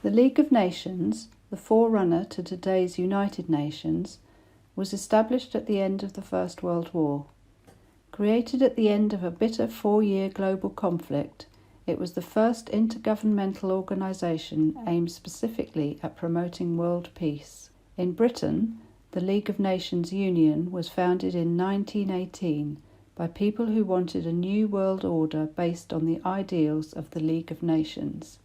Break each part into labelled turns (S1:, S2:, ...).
S1: The League of Nations, the forerunner to today's United Nations, was established at the end of the First World War. Created at the end of a bitter 4-year global conflict, it was the first intergovernmental organisation aimed specifically at promoting world peace. In Britain, the League of Nations Union was founded in 1918 by people who wanted a new world order based on the ideals of the League of Nations.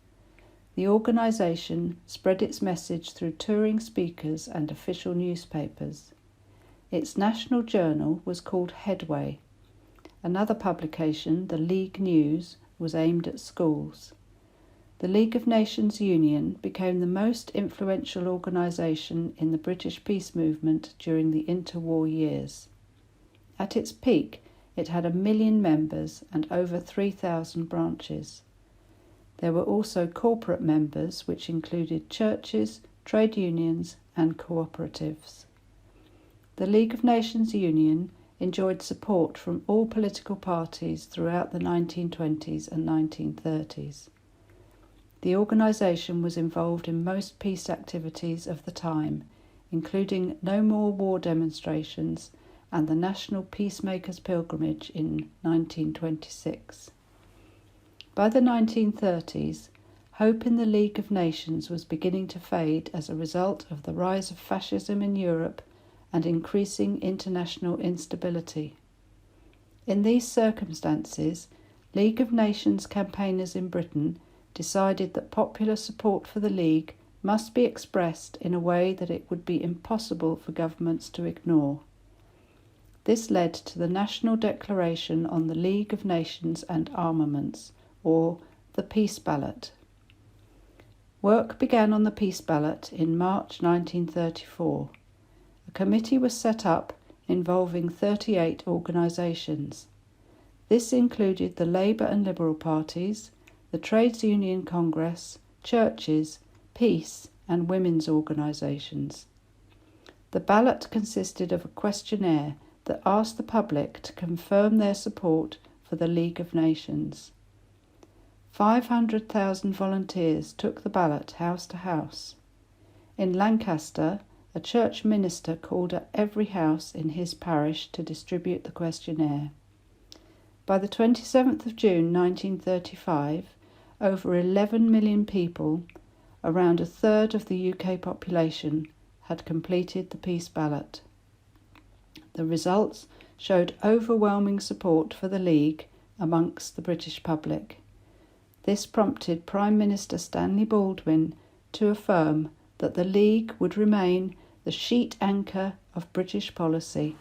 S1: The organisation spread its message through touring speakers and official newspapers. Its national journal was called Headway. Another publication, the League News, was aimed at schools. The League of Nations Union became the most influential organisation in the British peace movement during the interwar years. At its peak, it had 1 million members and over 3,000 branches. There were also corporate members, which included churches, trade unions, and cooperatives. The League of Nations Union enjoyed support from all political parties throughout the 1920s and 1930s. The organisation was involved in most peace activities of the time, including No More War demonstrations and the National Peacemakers' Pilgrimage in 1926. By the 1930s, hope in the League of Nations was beginning to fade as a result of the rise of fascism in Europe and increasing international instability. In these circumstances, League of Nations campaigners in Britain decided that popular support for the League must be expressed in a way that it would be impossible for governments to ignore. This led to the National Declaration on the League of Nations and Armaments, or the Peace Ballot. Work began on the Peace Ballot in March 1934. A committee was set up involving 38 organisations. This included the Labour and Liberal parties, the Trades Union Congress, churches, peace and women's organisations. The ballot consisted of a questionnaire that asked the public to confirm their support for the League of Nations. 500,000 volunteers took the ballot house to house. In Lancaster, a church minister called at every house in his parish to distribute the questionnaire. By the 27th of June 1935, over 11 million people, around a third of the UK population, had completed the peace ballot. The results showed overwhelming support for the League amongst the British public. This prompted Prime Minister Stanley Baldwin to affirm that the League would remain the sheet anchor of British policy.